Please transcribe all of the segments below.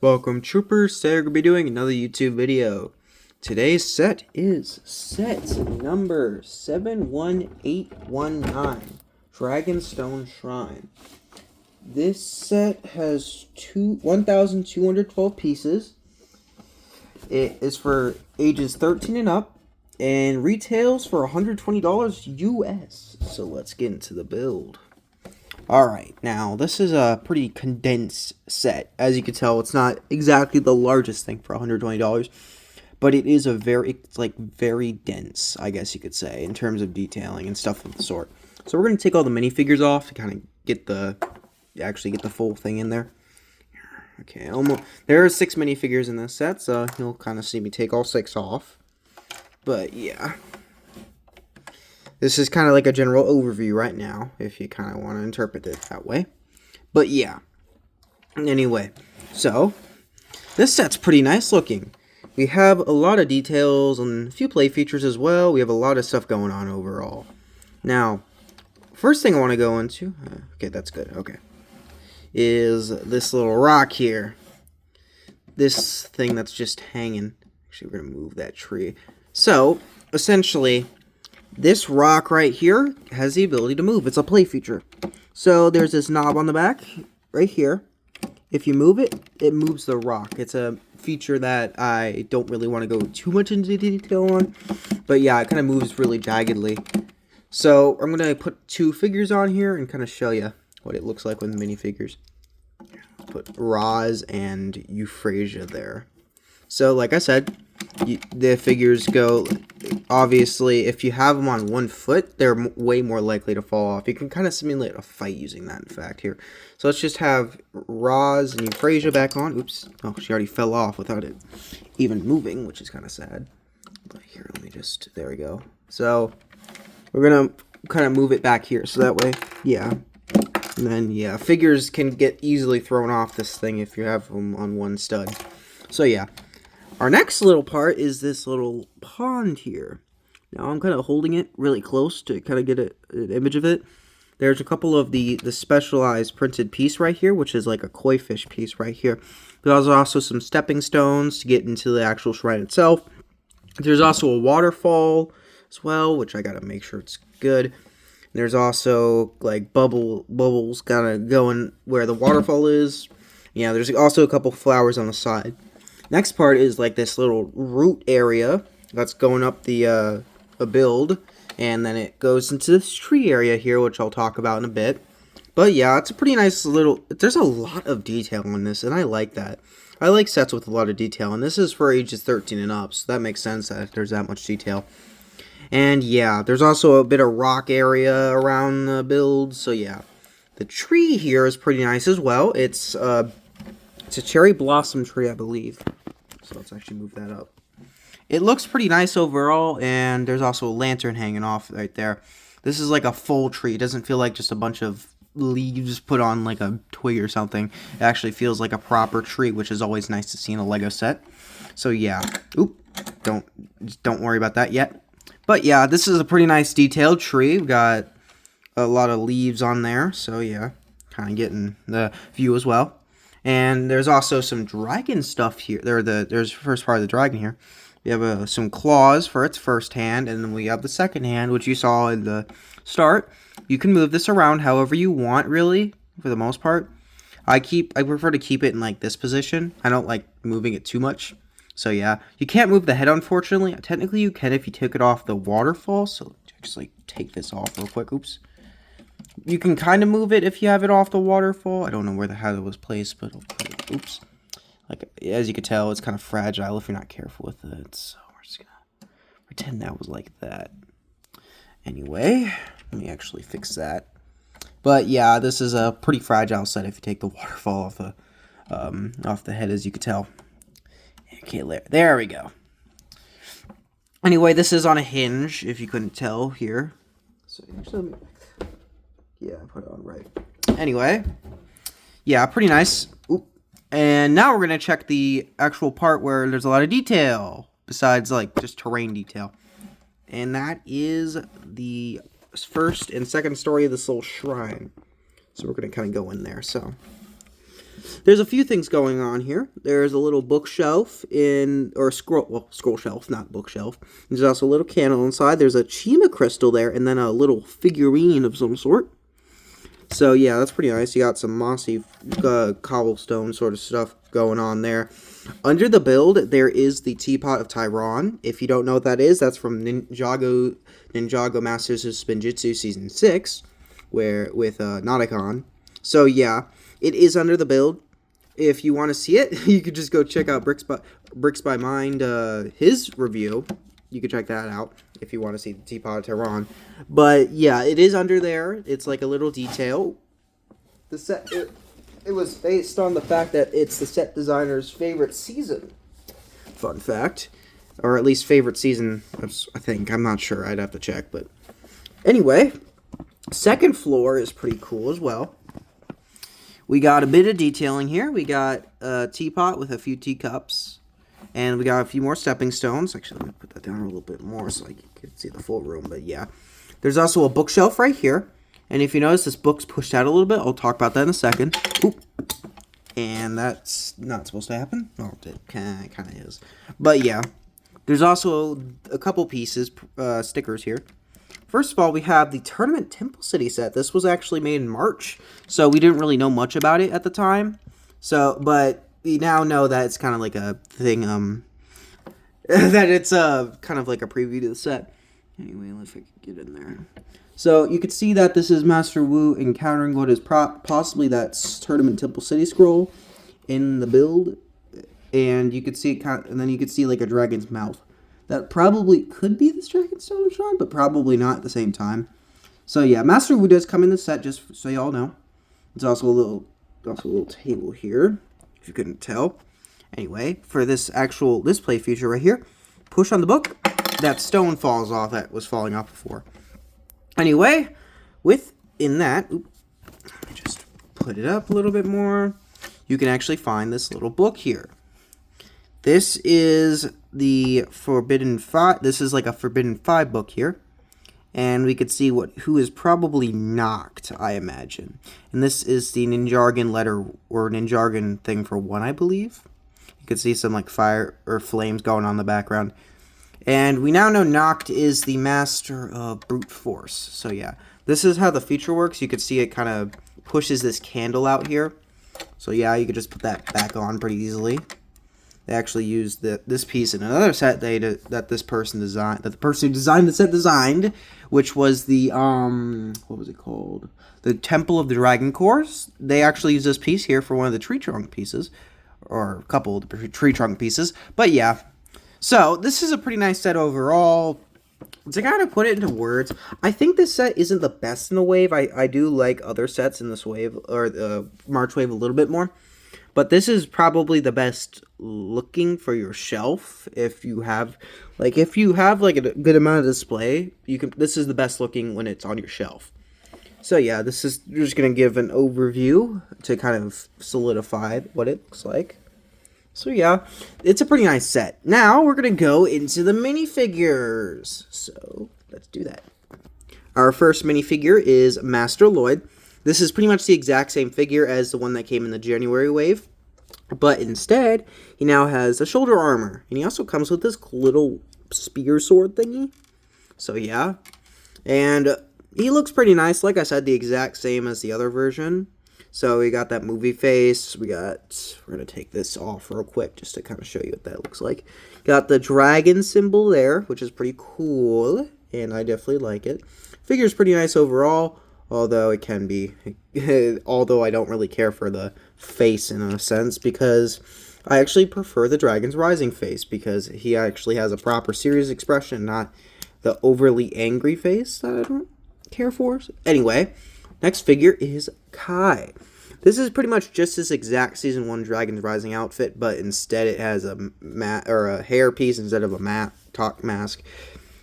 Welcome troopers, today we're going to be doing another YouTube video. Today's set is set number 71819, Dragonstone Shrine. This set has 1,212 pieces. It is for ages 13 and up, and retails for $120 US. So let's get into the build. Alright, now this is a pretty condensed set. As you can tell, it's not exactly the largest thing for $120, but it is very dense, I guess you could say, in terms of detailing and stuff of the sort. So we're going to take all the minifigures off to kind of get the full thing in there. Okay, there are 6 minifigures in this set, so you'll kind of see me take all 6 off. But yeah. This is kind of like a general overview right now, if you kind of want to interpret it that way. But yeah. Anyway, so this set's pretty nice looking. We have a lot of details and a few play features as well. We have a lot of stuff going on overall. Now, first thing I want to go into, okay, that's good, okay, is this little rock here. This thing that's just hanging. Actually, we're going to move that tree. So, essentially, this rock right here has the ability to move. It's a play feature. So there's this knob on the back right here. If you move it, it moves the rock. It's a feature that I don't really want to go too much into detail on. But yeah, it kind of moves really jaggedly. So I'm going to put 2 figures on here and kind of show you what it looks like with minifigures. Put Roz and Euphrasia there. So like I said, the figures go, obviously, if you have them on one foot, they're way more likely to fall off. You can kind of simulate a fight using that, in fact, here. So let's just have Roz and Euphrasia back on. Oops. Oh, she already fell off without it even moving, which is kind of sad. But here, let me just, there we go. So we're going to kind of move it back here. So that way, yeah. And then, yeah, figures can get easily thrown off this thing if you have them on one stud. So, yeah. Our next little part is this little pond here. Now I'm kind of holding it really close to kind of get an image of it. There's a couple of the specialized printed piece right here, which is like a koi fish piece right here. There's also some stepping stones to get into the actual shrine itself. There's also a waterfall as well, which I gotta make sure it's good. There's also like bubbles kind of going where the waterfall is. Yeah, there's also a couple flowers on the side. Next part is like this little root area that's going up the build, and then it goes into this tree area here, which I'll talk about in a bit. But yeah, it's a pretty nice little, there's a lot of detail on this, and I like that. I like sets with a lot of detail, and this is for ages 13 and up, so that makes sense that there's that much detail. And yeah, there's also a bit of rock area around the build, so yeah. The tree here is pretty nice as well. It's a cherry blossom tree, I believe. So let's actually move that up. It looks pretty nice overall, and there's also a lantern hanging off right there. This is like a full tree. It doesn't feel like just a bunch of leaves put on like a twig or something. It actually feels like a proper tree, which is always nice to see in a Lego set. So yeah. Oop. Don't worry about that yet. But yeah, this is a pretty nice detailed tree. We've got a lot of leaves on there. So yeah, kind of getting the view as well. And there's also some dragon stuff here. There's the first part of the dragon here. We have some claws for its first hand, and then we have the second hand, which you saw in the start. You can move this around however you want, really, for the most part. I prefer to keep it in like this position. I don't like moving it too much. So yeah, you can't move the head, unfortunately. Technically, you can if you took it off the waterfall. So just like take this off real quick. Oops. You can kind of move it if you have it off the waterfall. I don't know where the head was placed, but oops. Like, as you can tell, it's kind of fragile if you're not careful with it. So we're just gonna pretend that was like that. Anyway, let me actually fix that. But yeah, this is a pretty fragile set if you take the waterfall off the head, as you can tell. Okay, there we go. Anyway, this is on a hinge, if you couldn't tell here. So actually, yeah, put it on right. Anyway, yeah, pretty nice. Oop. And now we're going to check the actual part where there's a lot of detail, besides, like, just terrain detail. And that is the first and second story of this little shrine. So we're going to kind of go in there, so there's a few things going on here. There's a little bookshelf scroll shelf, not bookshelf. There's also a little candle inside. There's a Chima crystal there, and then a little figurine of some sort. So yeah, that's pretty nice. You got some mossy cobblestone sort of stuff going on there. Under the build, there is the Teapot of Tyron. If you don't know what that is, that's from Ninjago Masters of Spinjitzu Season 6, with Nauticon. So yeah, it is under the build. If you want to see it, you could just go check out Bricks by Mind, his review. You can check that out if you want to see the Teapot of Tyron. But yeah, it is under there. It's like a little detail. The set it was based on the fact that it's the set designer's favorite season. Fun fact, or at least favorite season. I think, I'm not sure. I'd have to check. But anyway, second floor is pretty cool as well. We got a bit of detailing here. We got a teapot with a few teacups. And we got a few more stepping stones. Actually, let me put that down a little bit more so you can see the full room. But yeah. There's also a bookshelf right here. And if you notice, this book's pushed out a little bit. I'll talk about that in a second. Oop. And that's not supposed to happen. Oh, it kind of is. But yeah. There's also a couple pieces, stickers here. First of all, we have the Tournament Temple City set. This was actually made in March. So we didn't really know much about it at the time. But we now know that it's kind of like a thing, that it's kind of like a preview to the set. Anyway, let's see if I can get in there. So you can see that this is Master Wu encountering what is possibly that Tournament Temple City scroll in the build. And you could see it and then you could see like a dragon's mouth. That probably could be this Dragon's Stone Shrine, but probably not at the same time. So yeah, Master Wu does come in the set, just so y'all know. There's also a little table here, if you couldn't tell. Anyway, for this actual display feature right here, push on the book, that stone falls off that was falling off before. Anyway, within that, let me just put it up a little bit more. You can actually find this little book here. This is the Forbidden 5. This is like a Forbidden 5 book here. And we could see who is probably knocked, I imagine. And this is the Ninjargan letter, or Ninjargan thing for 1, I believe. You could see some like fire or flames going on in the background. And we now know Noct is the master of brute force. So yeah, this is how the feature works. You could see it kind of pushes this candle out here. So yeah, you could just put that back on pretty easily. They actually used this piece in another set that the person who designed the set designed, which was the what was it called? The Temple of the Dragon Cores. They actually used this piece here for one of the tree trunk pieces, or a couple of the tree trunk pieces. But yeah, so this is a pretty nice set overall. To kind of put it into words, I think this set isn't the best in the wave. I do like other sets in this wave, or the March wave, a little bit more. But this is probably the best looking for your shelf. If you have like a good amount of display, this is the best looking when it's on your shelf. So yeah, we're just gonna give an overview to kind of solidify what it looks like. So yeah, it's a pretty nice set. Now we're gonna go into the minifigures. So let's do that. Our first minifigure is Master Lloyd. This is pretty much the exact same figure as the one that came in the January wave. But instead, he now has a shoulder armor. And he also comes with this little spear sword thingy. So yeah. And he looks pretty nice. Like I said, the exact same as the other version. So we got that movie face. We're going to take this off real quick just to kind of show you what that looks like. Got the dragon symbol there, which is pretty cool. And I definitely like it. Figure's pretty nice overall. Although it can be, although I don't really care for the face in a sense, because I actually prefer the Dragon's Rising face, because he actually has a proper serious expression, not the overly angry face that I don't care for. Anyway, next figure is Kai. This is pretty much just this exact Season 1 Dragon's Rising outfit, but instead it has a hair piece instead of a talk mask.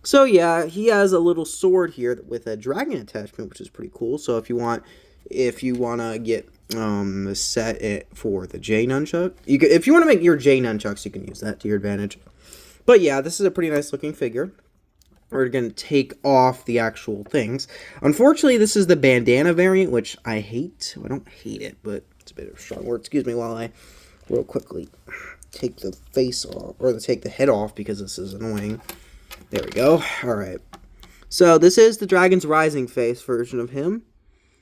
So yeah, he has a little sword here with a dragon attachment, which is pretty cool. So if you want to get the set for the J nunchuck, if you want to make your J nunchucks, you can use that to your advantage. But yeah, this is a pretty nice looking figure. We're going to take off the actual things. Unfortunately, this is the bandana variant, which I hate. I don't hate it, but It's a bit of a strong word. Excuse me while I real quickly take the face off, or take the head off, because this is annoying. There we go. Alright. So, this is the Dragon's Rising face version of him.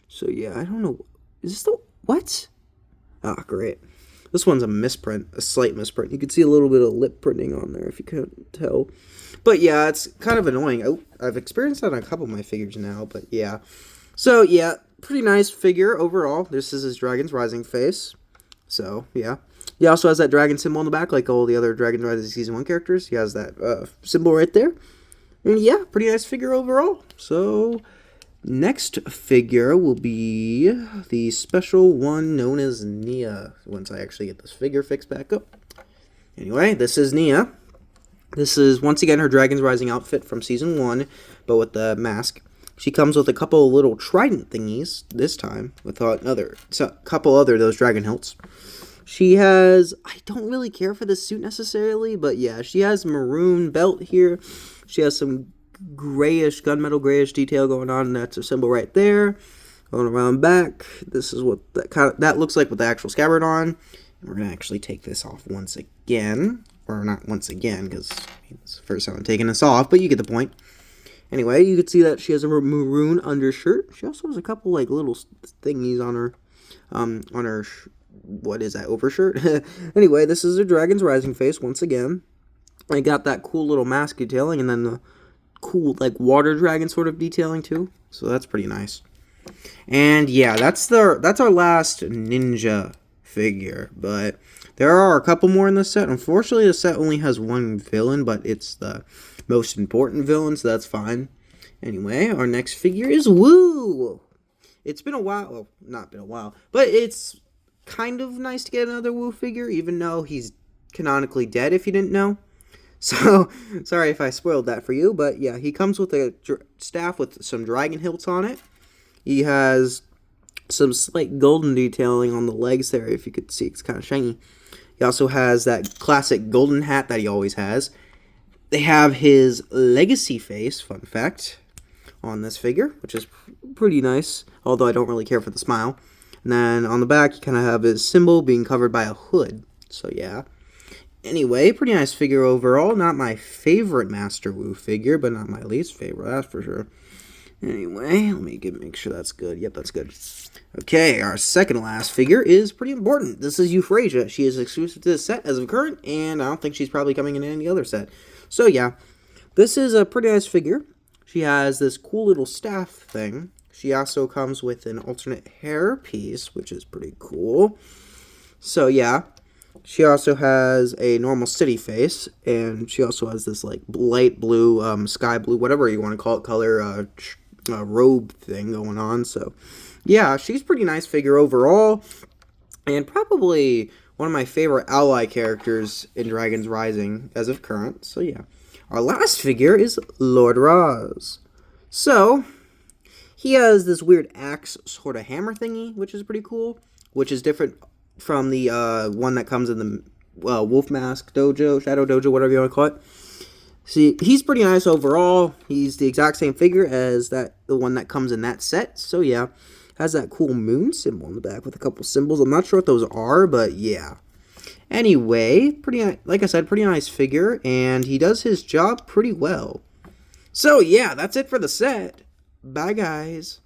So, yeah, I don't know. Is this the... What? Ah, great. This one's a misprint, a slight misprint. You can see a little bit of lip printing on there, if you couldn't tell. But, yeah, it's kind of annoying. Oh, I've experienced that on a couple of my figures now, but, yeah. So, yeah, pretty nice figure overall. This is his Dragon's Rising face. So, yeah. He also has that dragon symbol on the back, like all the other Dragon's Rising Season 1 characters. He has that symbol right there. And yeah, pretty nice figure overall. So, next figure will be the special one known as Nia, once I actually get this figure fixed back up. Anyway, this is Nia. This is, once again, her Dragon's Rising outfit from Season 1, but with the mask. She comes with a couple little trident thingies, this time, with a couple other those dragon hilts. She has, I don't really care for this suit necessarily, but yeah, she has maroon belt here. She has some grayish, gunmetal grayish detail going on, and that's her symbol right there. Going around back, this is what that looks like with the actual scabbard on. And we're going to actually take this off once again. Or not once again, because it's the first time I'm taking this off, but you get the point. Anyway, you can see that she has a maroon undershirt. She also has a couple, like, little thingies on her, what is that, overshirt? Anyway, this is a Dragon's Rising face once again. I got that cool little mask detailing, and then the cool, like, water dragon sort of detailing too. So that's pretty nice. And yeah, that's our last ninja figure. But there are a couple more in this set. Unfortunately, the set only has one villain, but it's the most important villain, so that's fine. Anyway, our next figure is Woo! It's been a while. Well, not been a while, but it's kind of nice to get another Woo figure, even though he's canonically dead, if you didn't know. So, sorry if I spoiled that for you, but yeah, he comes with a staff with some dragon hilts on it. He has some slight golden detailing on the legs there, if you could see, it's kind of shiny. He also has that classic golden hat that he always has. They have his legacy face, fun fact, on this figure, which is pretty nice, although I don't really care for the smile. And then on the back, you kind of have his symbol being covered by a hood. So, yeah. Anyway, pretty nice figure overall. Not my favorite Master Wu figure, but not my least favorite, that's for sure. Anyway, let me make sure that's good. Yep, that's good. Okay, our second last figure is pretty important. This is Euphrasia. She is exclusive to this set as of current, and I don't think she's probably coming in any other set. So, yeah. This is a pretty nice figure. She has this cool little staff thing. She also comes with an alternate hair piece, which is pretty cool. So, yeah. She also has a normal city face, and she also has this, like, light blue, sky blue, whatever you want to call it, color, robe thing going on. So, yeah, she's a pretty nice figure overall, and probably one of my favorite ally characters in Dragon's Rising as of current. So, yeah. Our last figure is Lord Raz. So, he has this weird axe sort of hammer thingy, which is pretty cool, which is different from the one that comes in the Wolf Mask Dojo, Shadow Dojo, whatever you want to call it. See, he's pretty nice overall. He's the exact same figure as the one that comes in that set. So, yeah, has that cool moon symbol on the back with a couple symbols. I'm not sure what those are, but yeah. Anyway, like I said, pretty nice figure, and he does his job pretty well. So, yeah, that's it for the set. Bye, guys.